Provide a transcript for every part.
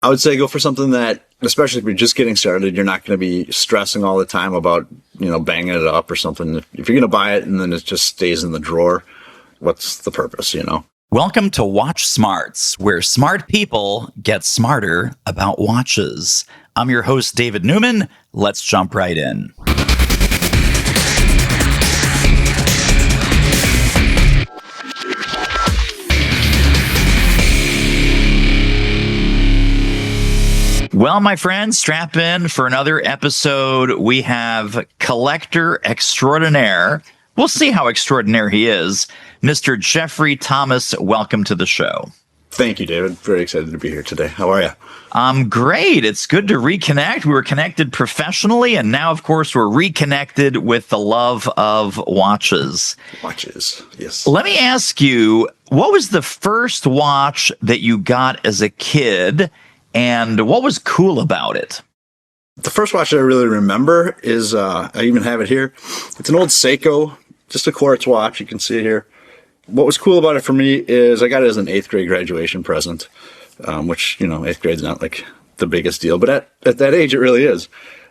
I would say go for something that, especially if you're just getting started, you're not going to be stressing all the time about, banging it up or something. If you're going to buy it and then it just stays in the drawer, what's the purpose, Welcome to Watch Smarts, where smart people get smarter about watches. I'm your host, David Newman. Let's jump right in. Well, my friends, strap in for another episode. We have collector extraordinaire. We'll see how extraordinary he is. Mr. Jeffrey Thomas, welcome to the show. Thank you, David. Very excited to be here today. How are you? I'm great. It's good to reconnect. We were connected professionally, and now, of course, we're reconnected with the love of watches. Watches, yes. Let me ask you, what was the first watch that you got as a kid, and what was cool about it? The first watch that I really remember is, I even have it here. It's an old Seiko, just a quartz watch. You can see it here. What was cool about it for me is I got it as an 8th grade graduation present, which, 8th grade's not like the biggest deal, but at that age, it really is.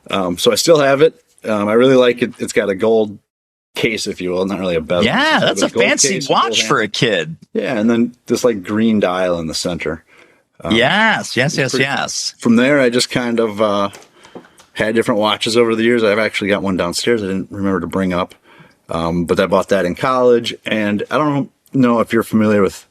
So I still have it. I really like it. It's got a gold case, if you will, not really a bezel. Yeah, that's a fancy watch for a kid. Yeah, and then this like green dial in the center. Yes. From there, I just kind of had different watches over the years. I've actually got one downstairs I didn't remember to bring up. But I bought that in college, and I don't know if you're familiar with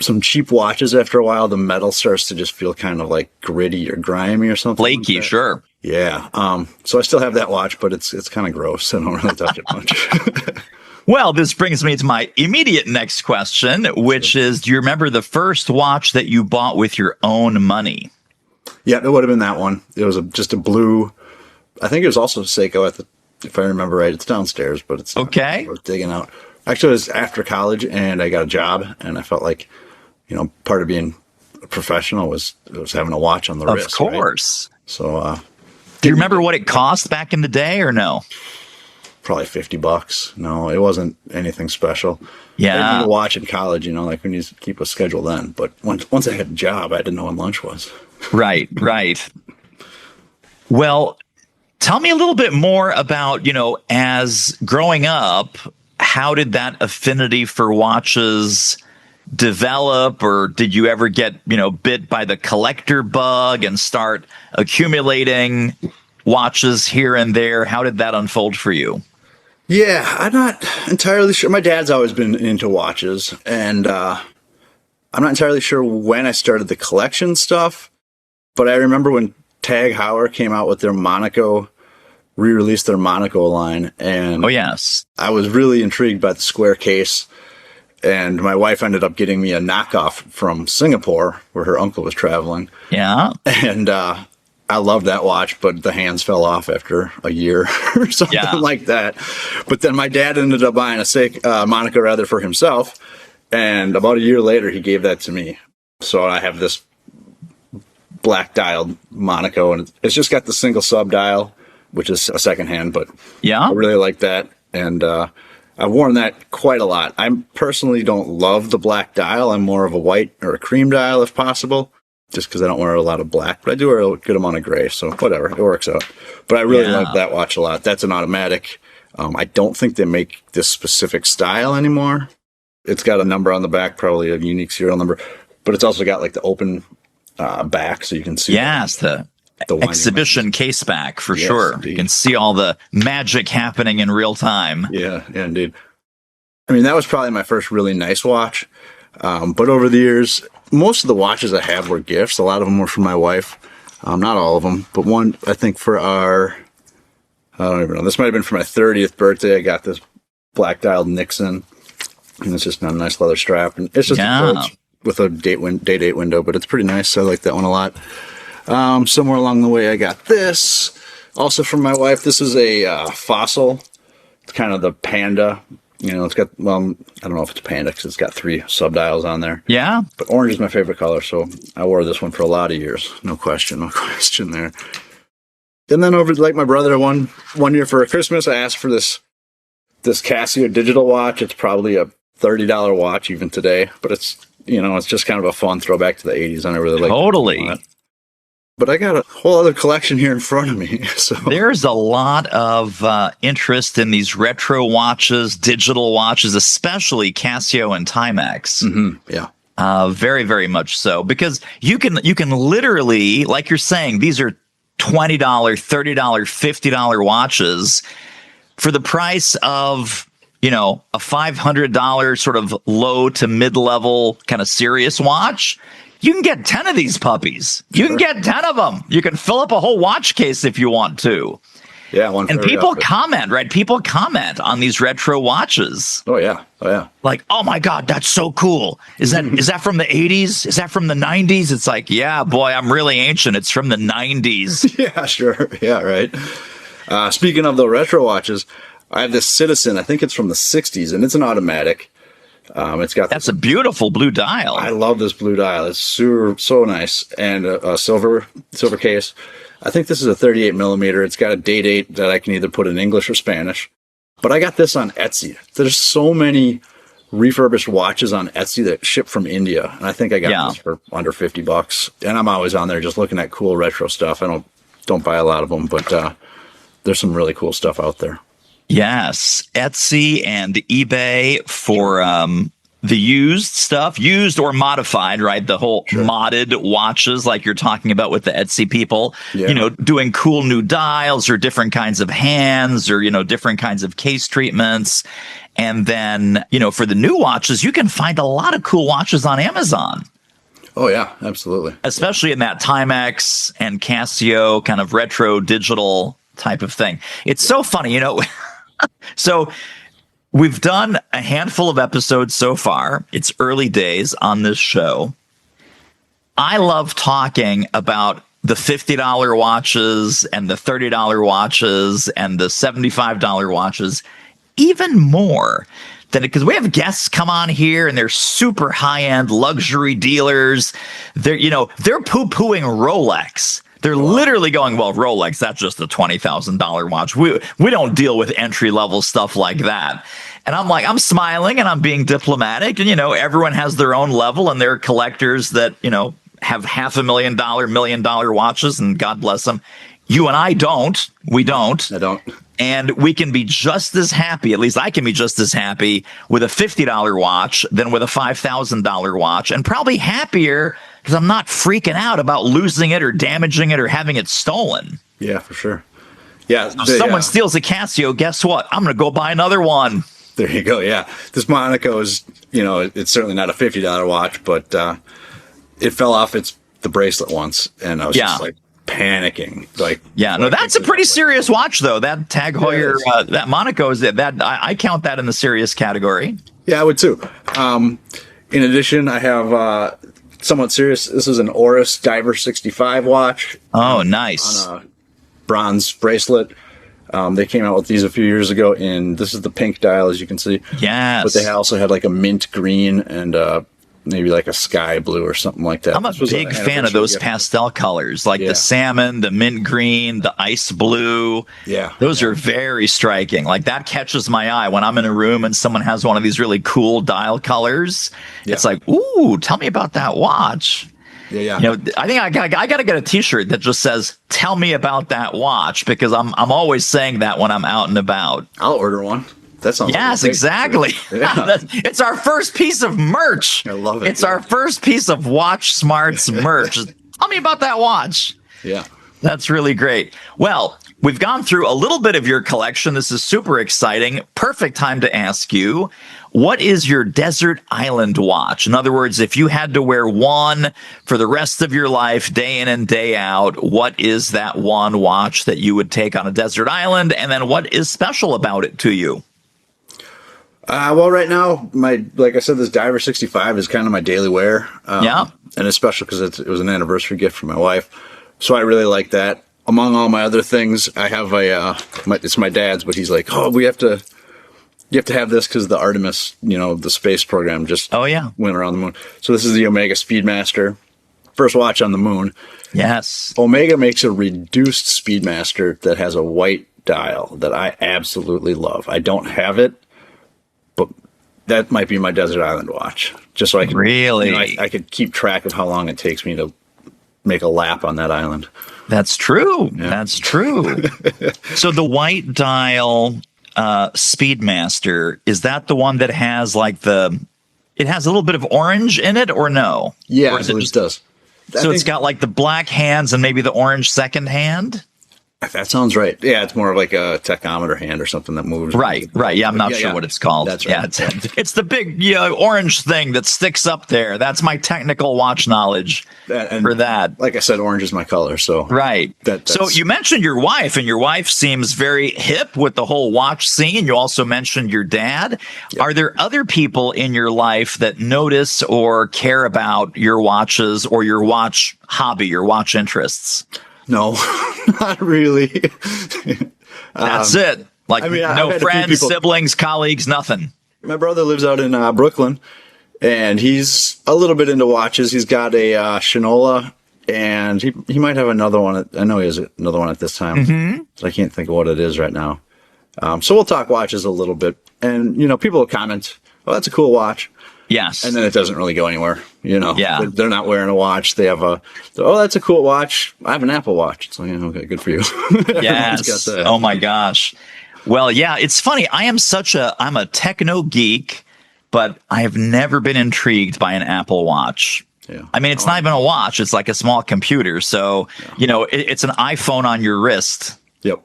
some cheap watches. After a while, the metal starts to just feel kind of like gritty or grimy or something. Flaky, like sure. Yeah. So I still have that watch, but it's kind of gross. I don't really touch it much. Well, this brings me to my immediate next question, which is, do you remember the first watch that you bought with your own money? Yeah, it would have been that one. It was just a blue, I think it was also Seiko if I remember right. It's downstairs, but it's okay. Worth digging out. Actually, it was after college, and I got a job, and I felt like, part of being a professional was having a watch on the wrist. Of course. Right? So, do you remember what it cost back in the day, or no? Probably $50. No, it wasn't anything special. Yeah. I didn't need a watch in college, like we need to keep a schedule then. But once I had a job, I didn't know when lunch was. Right. Well, tell me a little bit more about, as growing up, how did that affinity for watches develop, or did you ever get, bit by the collector bug and start accumulating watches here and there? How did that unfold for you? Yeah, I'm not entirely sure. My dad's always been into watches, and I'm not entirely sure when I started the collection stuff, but I remember when TAG Heuer came out with their Monaco, re-released their Monaco line, and oh yes, I was really intrigued by the square case, and my wife ended up getting me a knockoff from Singapore, where her uncle was traveling. Yeah. And I loved that watch, but the hands fell off after a year or something like that. But then my dad ended up buying a Monaco for himself, and about a year later, he gave that to me. So I have this black-dialed Monaco, and it's just got the single subdial, which is a secondhand, but I really like that. And I've worn that quite a lot. I personally don't love the black dial. I'm more of a white or a cream dial if possible, just because I don't wear a lot of black, but I do wear a good amount of gray, so whatever, it works out. But I really like that watch a lot. That's an automatic. I don't think they make this specific style anymore. It's got a number on the back, probably a unique serial number, but it's also got like the open back, so you can see. Yes, the exhibition case back for sure. Indeed. You can see all the magic happening in real time. Yeah, indeed. I mean, that was probably my first really nice watch. But over the years, most of the watches I have were gifts. A lot of them were from my wife. Not all of them, but one, I think for I don't even know. This might have been for my 30th birthday. I got this black dialed Nixon, and it's just a nice leather strap. And it's just a Coach with a day date window, but it's pretty nice. I like that one a lot. Somewhere along the way, I got this. Also from my wife, this is a Fossil. It's kind of the Panda. It's got, I don't know if it's Panda because it's got 3 subdials on there. Yeah. But orange is my favorite color, so I wore this one for a lot of years. No question there. And then over, like my brother, one year for Christmas, I asked for this Casio digital watch. It's probably a $30 watch even today, but it's just kind of a fun throwback to the 80s, and I really like it. Totally. But I got a whole other collection here in front of me. So There's a lot of interest in these retro watches, digital watches, especially Casio and Timex. yeah. Very, very much so, because you can literally, like you're saying, these are $20, $30, $50 watches for the price of, a $500 sort of low to mid-level kind of serious watch. You can get 10 of these puppies. You can get 10 of them. You can fill up a whole watch case if you want to. Yeah, and people comment, right? People comment on these retro watches. Oh yeah. Like, oh my God, that's so cool. Is that from the 80s? Is that from the 90s? It's like, yeah, boy, I'm really ancient. It's from the 90s. Yeah, sure. Yeah, right. Speaking of the retro watches, I have this Citizen. I think it's from the 60s, and it's an automatic. That's a beautiful blue dial. I love this blue dial. It's so nice, and a silver case. I think this is a 38 millimeter. It's got a date that I can either put in English or Spanish. But I got this on Etsy. There's so many refurbished watches on Etsy that ship from India, and I think I got this for under $50. And I'm always on there just looking at cool retro stuff. I don't buy a lot of them, but there's some really cool stuff out there. Yes, Etsy and eBay for the used stuff, used or modified, right? The whole modded watches like you're talking about with the Etsy people, doing cool new dials or different kinds of hands or, different kinds of case treatments. And then, for the new watches, you can find a lot of cool watches on Amazon. Oh, yeah, absolutely. Especially in that Timex and Casio kind of retro digital type of thing. It's so funny, So we've done a handful of episodes so far. It's early days on this show. I love talking about the $50 watches and the $30 watches and the $75 watches even more than because we have guests come on here and they're super high-end luxury dealers. They're poo-pooing Rolex. They're literally going, well, Rolex, that's just a $20,000 watch. We don't deal with entry-level stuff like that. And I'm like, I'm smiling and I'm being diplomatic. And, everyone has their own level and there are collectors that, have $500,000, $1 million watches, and God bless them. You and I don't. We don't. I don't. And we can be just as happy, at least I can be just as happy with a $50 watch than with a $5,000 watch, and probably happier because I'm not freaking out about losing it or damaging it or having it stolen. Yeah, for sure. Yeah. So if someone steals a Casio, guess what? I'm going to go buy another one. There you go. Yeah. This Monaco is, it's certainly not a $50 watch, but it fell off the bracelet once, and I was just like panicking. That's a pretty serious watch, though. That TAG Heuer, that Monaco is that I count that in the serious category. Yeah, I would too. In addition, I have somewhat serious. This is an Oris Diver 65 watch. Oh, nice. On a bronze bracelet. They came out with these a few years ago, and this is the pink dial, as you can see. Yes. But they also had like a mint green and maybe like a sky blue or something like that. I'm a big fan of those pastel colors, like the salmon, the mint green, the ice blue. Yeah. Those are very striking. Like that catches my eye when I'm in a room and someone has one of these really cool dial colors. Yeah. It's like, ooh, tell me about that watch. Yeah. I think I gotta get a T-shirt that just says "Tell me about that watch" because I'm always saying that when I'm out and about. I'll order one. That sounds exactly. Yeah. It's our first piece of merch. I love it. It's our first piece of Watch Smarts merch. Tell me about that watch. Yeah. That's really great. Well, we've gone through a little bit of your collection. This is super exciting. Perfect time to ask you, what is your desert island watch? In other words, if you had to wear one for the rest of your life, day in and day out, what is that one watch that you would take on a desert island? And then what is special about it to you? Well, right now, like I said, this Diver 65 is kind of my daily wear. And it's special because it was an anniversary gift for my wife. So I really like that. Among all my other things, I have it's my dad's, but he's like, oh, you have to have this because the Artemis, the space program just went around the moon. So this is the Omega Speedmaster, first watch on the moon. Yes. Omega makes a reduced Speedmaster that has a white dial that I absolutely love. I don't have it, but that might be my desert island watch. Just so I can really, I could keep track of how long it takes me to make a lap on that island. That's true. Yeah. That's true. So the white dial Speedmaster, is that the one that has like it has a little bit of orange in it, or no? Yeah, or I believe it does. So it's got like the black hands and maybe the orange second hand? That sounds right. Yeah, it's more of like a tachometer hand or something that moves. Right. Yeah, I'm not sure what it's called. That's right. Yeah, it's the big orange thing that sticks up there. That's my technical watch knowledge for that. Like I said, orange is my color. So right. So you mentioned your wife, and your wife seems very hip with the whole watch scene. You also mentioned your dad. Yep. Are there other people in your life that notice or care about your watches or your watch hobby, your watch interests? No, not really. That's it. Like, no friends, siblings, colleagues, nothing. My brother lives out in Brooklyn, and he's a little bit into watches. He's got a Shinola, and he might have another one. I know he has another one at this time. Mm-hmm. I can't think of what it is right now. So we'll talk watches a little bit, and people will comment, "Oh, that's a cool watch." Yes. And then it doesn't really go anywhere, Yeah. They're not wearing a watch. They have oh, that's a cool watch. I have an Apple Watch. It's like, okay, good for you. Yes. Oh my gosh. Well, yeah, it's funny. I'm a techno geek, but I have never been intrigued by an Apple Watch. Yeah. I mean, it's not even a watch. It's like a small computer. So, it's an iPhone on your wrist. Yep.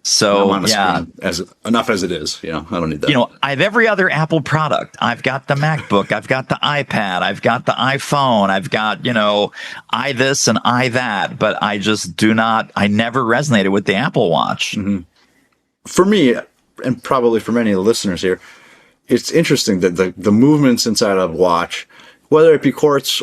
So, enough as it is. I don't need that. I have every other Apple product. I've got the MacBook. I've got the iPad. I've got the iPhone. I've got, I this and I that. But I just I never resonated with the Apple Watch. Mm-hmm. For me, and probably for many of the listeners here, it's interesting that the movements inside of a watch, whether it be quartz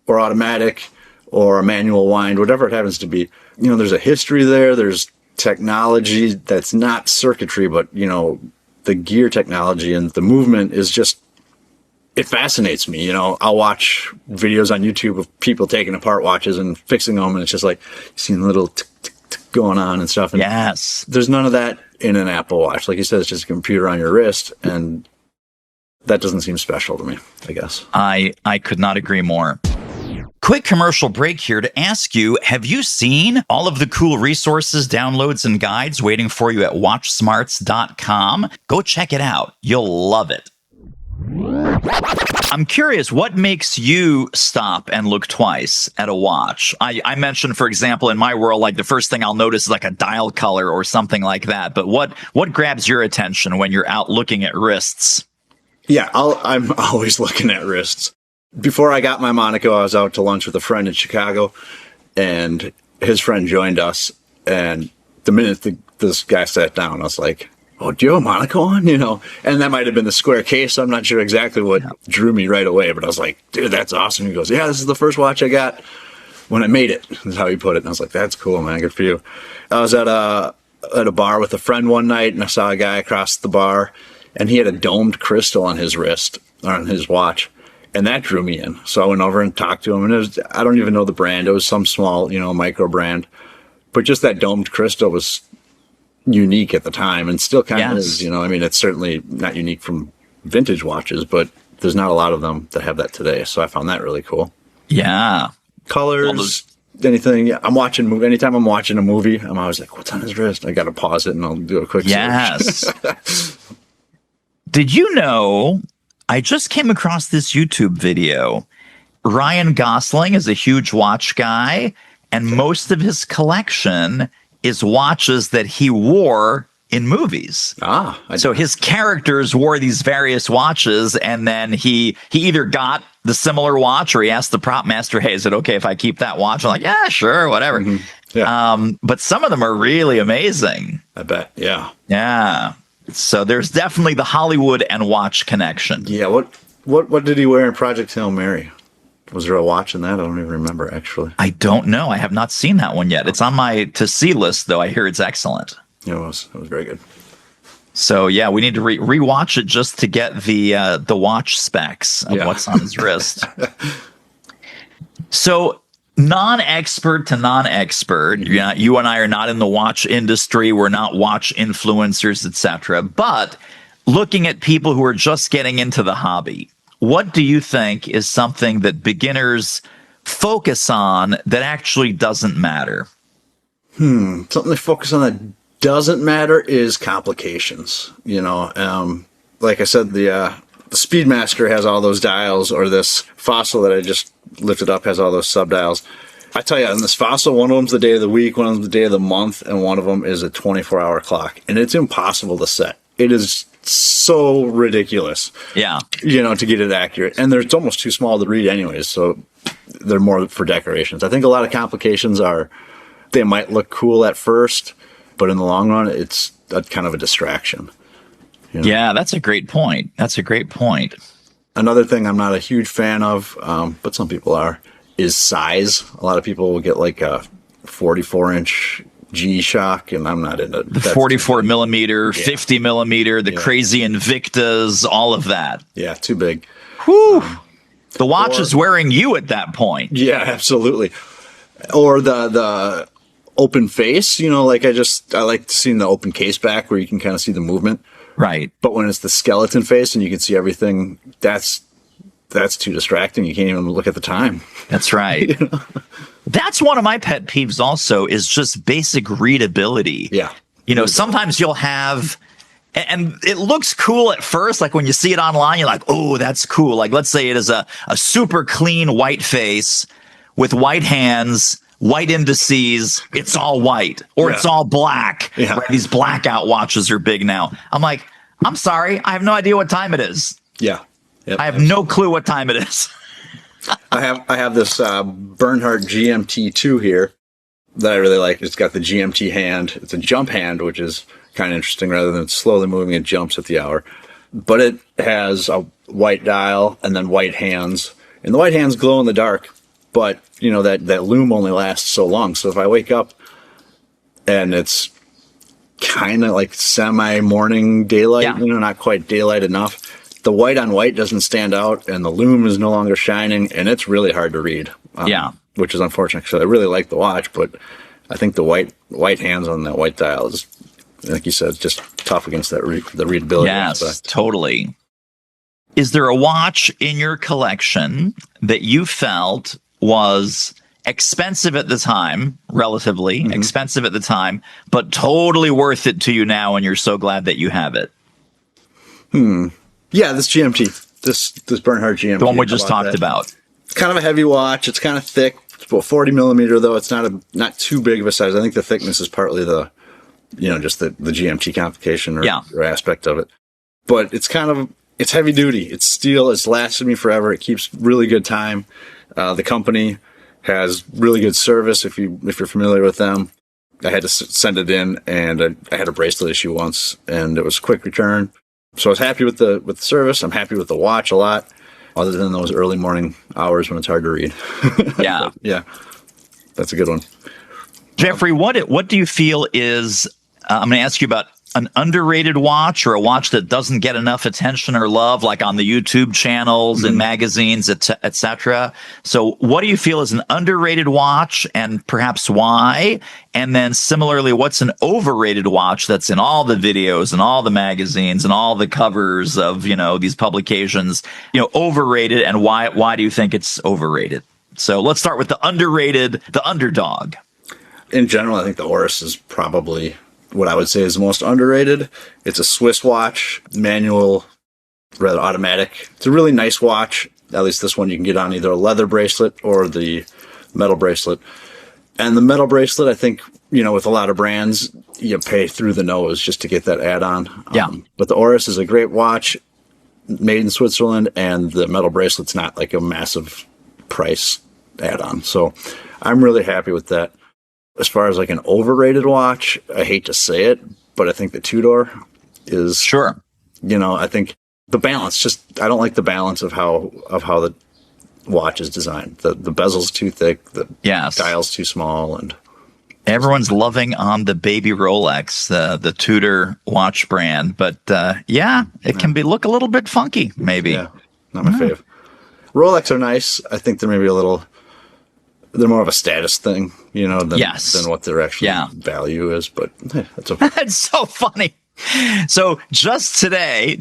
or automatic or a manual wind, whatever it happens to be, there's a history there. There's technology that's not circuitry, but the gear technology and the movement is just, it fascinates me. I'll watch videos on YouTube of people taking apart watches and fixing them, and it's just like seeing little tick, tick, tick going on and stuff. And yes, there's none of that in an Apple Watch. Like you said, it's just a computer on your wrist, and that doesn't seem special to me, I guess. I could not agree more. Quick commercial break here to ask you, have you seen all of the cool resources, downloads, and guides waiting for you at watchsmarts.com? Go check it out. You'll love it. I'm curious, what makes you stop and look twice at a watch? I mentioned, for example, in my world, like the first thing I'll notice is like a dial color or something like that. But what grabs your attention when you're out looking at wrists? Yeah, I'm always looking at wrists. Before I got my Monaco, I was out to lunch with a friend in Chicago, and his friend joined us. And the minute this guy sat down, I was like, "Oh, do you have a Monaco on?" And that might have been the square case. I'm not sure exactly what drew me right away, but I was like, "Dude, that's awesome." He goes, "Yeah, this is the first watch I got when I made it." Is how he put it. And I was like, "That's cool, man. Good for you." I was at a bar with a friend one night, and I saw a guy across the bar, and he had a domed crystal on his wrist, or on his watch. And that drew me in. So I went over and talked to him. And I don't even know the brand. It was some small, micro brand. But just that domed crystal was unique at the time, and still kind of is. I mean, it's certainly not unique from vintage watches, but there's not a lot of them that have that today. So I found that really cool. Yeah. Colors, anything. Yeah, anytime I'm watching a movie, I'm always like, what's on his wrist? I got to pause it and I'll do a quick search. Yes. Did you know... I just came across this YouTube video. Ryan Gosling is a huge watch guy, and most of his collection is watches that he wore in movies. So his characters wore these various watches, and then he either got the similar watch, or he asked the prop master, "Hey, is it okay if I keep that watch?" I'm like, "Yeah, sure, whatever." Mm-hmm. Yeah. But some of them are really amazing. I bet. Yeah. Yeah. So there's definitely the Hollywood and watch connection. Yeah. What did he wear in Project Hail Mary? Was there a watch in that? I don't even remember, actually. I don't know. I have not seen that one yet. It's on my to-see list, though. I hear it's excellent. It was very good. So, yeah, we need to rewatch it just to get the watch specs of what's on his wrist. So... non-expert to non-expert, you and I are not in the watch industry. We're not watch influencers, etc. But looking at people who are just getting into the hobby, what do you think is something that beginners focus on that actually doesn't matter? Something they focus on that doesn't matter is complications. Like I said, the Speedmaster has all those dials, or this Fossil that I just lifted up has all those subdials. I tell you, in this Fossil, one of them's the day of the week, one of them's the day of the month, and one of them is a 24-hour clock. And it's impossible to set. It is so ridiculous. Yeah. To get it accurate. And it's almost too small to read anyways, so they're more for decorations. I think a lot of complications they might look cool at first, but in the long run, it's kind of a distraction. Yeah, that's a great point. Another thing I'm not a huge fan of, but some people are, is size. A lot of people will get like a 44-inch G-Shock, and I'm not into the 44 millimeter, 50 millimeter, the crazy Invictas, all of that. Yeah, too big. Whew. The watch is wearing you at that point. Yeah, absolutely. Or the open face, like I like seeing the open case back where you can kind of see the movement. Right. But when it's the skeleton face and you can see everything, that's too distracting. You can't even look at the time. That's right. That's one of my pet peeves also, is just basic readability. Yeah. Sometimes you'll have, and it looks cool at first, like when you see it online, you're like, oh, that's cool. Like, let's say it is a super clean white face with white hands, white indices, it's all white, or it's all black. Yeah. Right? These blackout watches are big now. I'm like, I'm sorry, I have no idea what time it is. Yeah. Yep. I have no clue what time it is. I have this Bernhardt GMT2 here that I really like. It's got the GMT hand. It's a jump hand, which is kind of interesting. Rather than slowly moving, it jumps at the hour. But it has a white dial and then white hands. And the white hands glow in the dark. But, that lume only lasts so long. So if I wake up and it's kind of like semi-morning daylight, not quite daylight enough, the white on white doesn't stand out, and the lume is no longer shining, and it's really hard to read. Which is unfortunate, because I really like the watch, but I think the white hands on that white dial is, like you said, just tough against that the readability aspect. Totally. Is there a watch in your collection that you felt was expensive at the time, relatively expensive at the time, but totally worth it to you now, and you're so glad that you have it? Yeah, this GMT, this Bernhardt GMT. The one we just talked about. It's kind of a heavy watch. It's kind of thick. It's about 40 millimeter, though. It's not too big of a size. I think the thickness is partly just the GMT complication or aspect of it. But it's it's heavy duty. It's steel. It's lasted me forever. It keeps really good time. The company has really good service. If you're familiar with them, I had to send it in, and I had a bracelet issue once, and it was a quick return. So I was happy with the service. I'm happy with the watch a lot, other than those early morning hours when it's hard to read. Yeah. Yeah. That's a good one. Jeffrey, what do you feel is, I'm going to ask you about an underrated watch, or a watch that doesn't get enough attention or love, like on the YouTube channels and magazines, etc. So what do you feel is an underrated watch, and perhaps why? And then similarly, what's an overrated watch that's in all the videos and all the magazines and all the covers of, these publications, overrated, and why do you think it's overrated? So let's start with the underrated, the underdog. In general, I think the Oris is probably what I would say is the most underrated. It's a Swiss watch, manual, rather automatic. It's a really nice watch. At least this one you can get on either a leather bracelet or the metal bracelet. And the metal bracelet, I think, with a lot of brands, you pay through the nose just to get that add-on. Yeah. But the Oris is a great watch, made in Switzerland, and the metal bracelet's not like a massive price add-on. So I'm really happy with that. As far as like an overrated watch, I hate to say it, but I think the Tudor is sure. I think the balance, I don't like the balance of how the watch is designed. The bezel's too thick, the dial's too small, and everyone's loving on the baby Rolex, the Tudor watch brand. But it can look a little bit funky, maybe. Yeah, not my fave. Rolex are nice. I think they're maybe they're more of a status thing, than what their actual value is. But that's okay. That's so funny. So just today,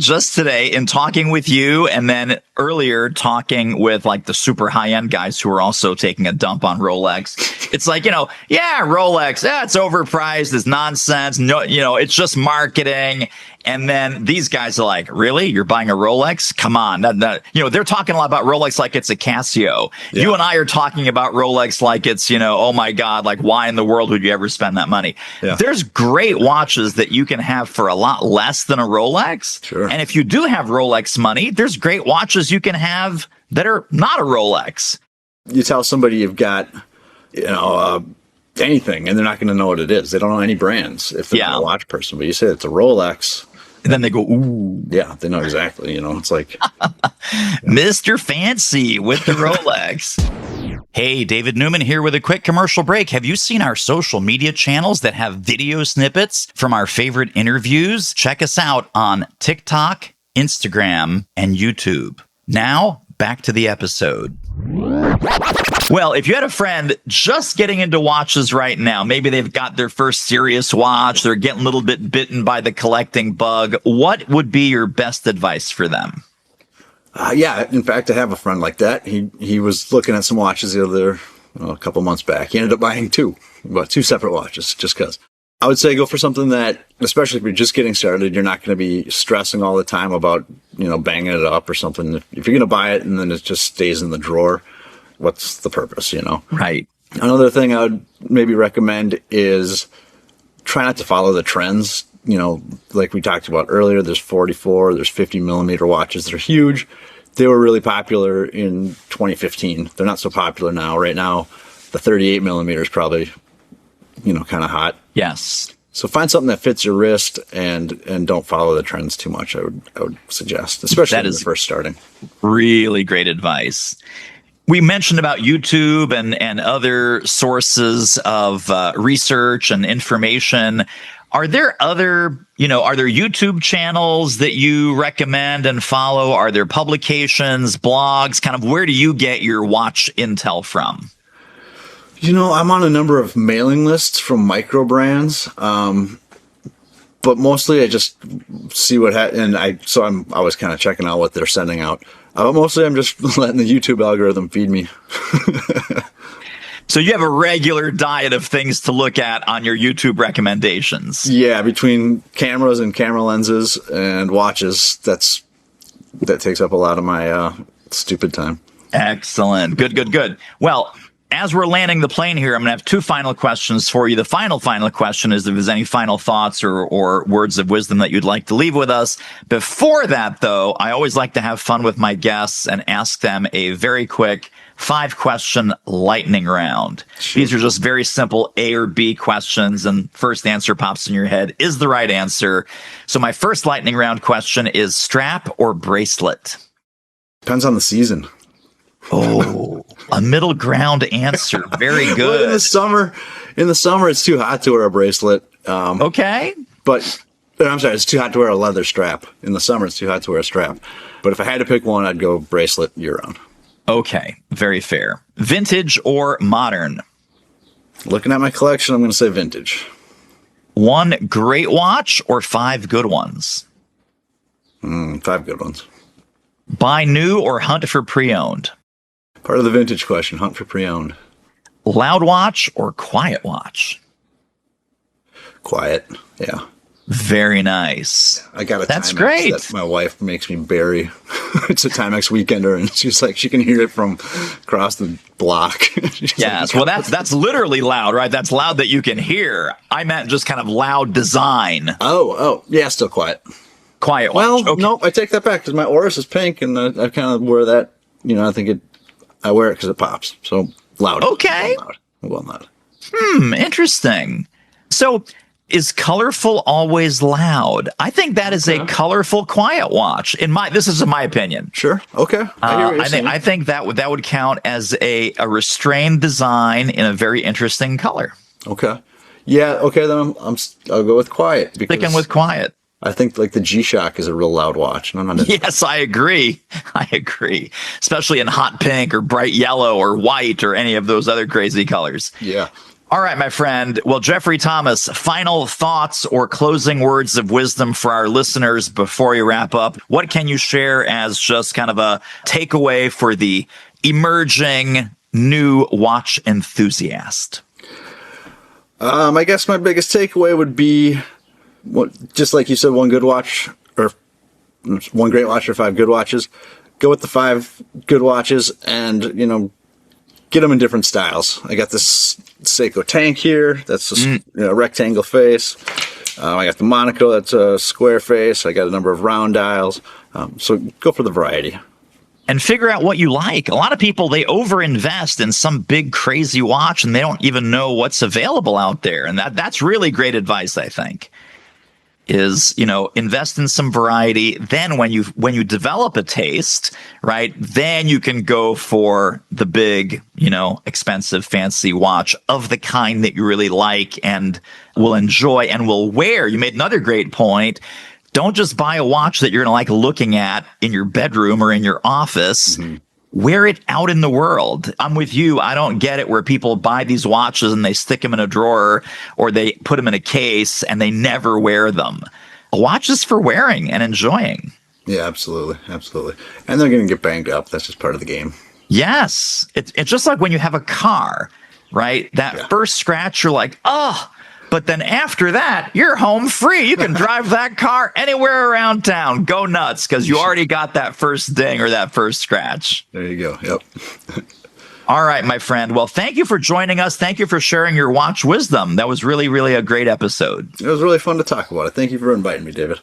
in talking with you, and then earlier talking with like the super high end guys who are also taking a dump on Rolex, it's like, yeah, Rolex, it's overpriced, it's nonsense. No, it's just marketing. And then these guys are like, really? You're buying a Rolex? Come on. They're talking a lot about Rolex like it's a Casio. Yeah. You and I are talking about Rolex like it's, oh my God, like why in the world would you ever spend that money? Yeah. There's great watches that you can have for a lot less than a Rolex. Sure. And if you do have Rolex money, there's great watches you can have that are not a Rolex. You tell somebody you've got, anything, and they're not going to know what it is. They don't know any brands if they're not a watch person. But you say it's a Rolex. And then they go, ooh. Yeah, they know exactly. It's like Mr. Fancy with the Rolex. Hey, David Newman here with a quick commercial break. Have you seen our social media channels that have video snippets from our favorite interviews? Check us out on TikTok, Instagram, and YouTube. Now, back to the episode. Well, if you had a friend just getting into watches right now, maybe they've got their first serious watch, they're getting a little bit bitten by the collecting bug, what would be your best advice for them? In fact, I have a friend like that. He was looking at some watches a couple months back. He ended up buying two separate watches just because. I would say go for something that, especially if you're just getting started, you're not going to be stressing all the time about, banging it up or something. If you're going to buy it and then it just stays in the drawer, what's the purpose, Right. Another thing I would maybe recommend is try not to follow the trends. Like we talked about earlier, there's 44, there's 50 millimeter watches that are huge. They were really popular in 2015. They're not so popular now. Right now, the 38 millimeter is probably, kind of hot. Yes. So find something that fits your wrist and don't follow the trends too much. I would suggest, especially when you're first starting. Really great advice. We mentioned about YouTube and other sources of research and information. Are there other, are there YouTube channels that you recommend and follow? Are there publications, blogs? Kind of where do you get your watch intel from? I'm on a number of mailing lists from micro brands, but mostly I just see what I'm always kind of checking out what they're sending out. Mostly I'm just letting the YouTube algorithm feed me. So you have a regular diet of things to look at on your YouTube recommendations. Yeah, between cameras and camera lenses and watches, that takes up a lot of my stupid time. Excellent. Good. Well, as we're landing the plane here, I'm going to have two final questions for you. The final question is if there's any final thoughts or words of wisdom that you'd like to leave with us. Before that, though, I always like to have fun with my guests and ask them a very quick 5-question lightning round. Sure. These are just very simple A or B questions, and first answer pops in your head is the right answer. So my first lightning round question is strap or bracelet? Depends on the season. Oh, a middle ground answer. Very good. Well, in the summer, it's too hot to wear a bracelet. Okay. But I'm sorry, it's too hot to wear a leather strap. In the summer, it's too hot to wear a strap. But if I had to pick one, I'd go bracelet year-round. Okay, very fair. Vintage or modern? Looking at my collection, I'm going to say vintage. 1 great watch or 5 good ones? 5 good ones. Buy new or hunt for pre-owned? Part of the vintage question, hunt for pre-owned. Loud watch or quiet watch? Quiet, yeah. Very nice. I got a That's Timex great. that my wife makes me bury. It's a Timex weekender, and she's like, she can hear it from across the block. Yes, well, that's literally loud, right? That's loud that you can hear. I meant just kind of loud design. Oh, yeah, still quiet. Quiet watch. Well, okay. Nope, I take that back because my Oris is pink, and I kind of wear that. I wear it because it pops. So loud. Okay. Well, loud. Interesting. So is colorful always loud? I think that is a colorful quiet watch. This is my opinion. Sure. Okay. I think that would count as a restrained design in a very interesting color. Okay. Yeah. Okay. Then I'll go with quiet. Sticking with quiet. I think like the G-Shock is a real loud watch. Yes, I agree. Especially in hot pink or bright yellow or white or any of those other crazy colors. Yeah. All right, my friend. Well, Jeffrey Thomas, final thoughts or closing words of wisdom for our listeners before you wrap up. What can you share as just kind of a takeaway for the emerging new watch enthusiast? I guess my biggest takeaway would be, just like you said, one good watch or one great watch or 5 good watches. Go with the 5 good watches and, get them in different styles. I got this Seiko tank here. That's a rectangle face. I got the Monaco. That's a square face. I got a number of round dials. So go for the variety. And figure out what you like. A lot of people, they overinvest in some big crazy watch and they don't even know what's available out there. And that's really great advice, I think, is, invest in some variety. Then when you develop a taste, right, then you can go for the big, expensive, fancy watch of the kind that you really like and will enjoy and will wear. You made another great point. Don't just buy a watch that you're going to like looking at in your bedroom or in your office. Mm-hmm. Wear it out in the world. I'm with you. I don't get it where people buy these watches and they stick them in a drawer or they put them in a case and they never wear them. A watch is for wearing and enjoying. Yeah, absolutely. Absolutely. And they're going to get banged up. That's just part of the game. Yes. It's just like when you have a car, right? That first scratch, you're like, oh. But then after that, you're home free. You can drive that car anywhere around town. Go nuts, because you already got that first ding or that first scratch. There you go. Yep. All right, my friend. Well, thank you for joining us. Thank you for sharing your watch wisdom. That was really, really a great episode. It was really fun to talk about it. Thank you for inviting me, David.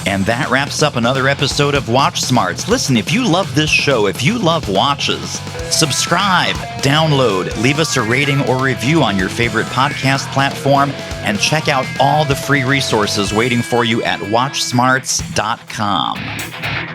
And that wraps up another episode of Watch Smarts. Listen, if you love this show, if you love watches, subscribe, download, leave us a rating or review on your favorite podcast platform, and check out all the free resources waiting for you at watchsmarts.com.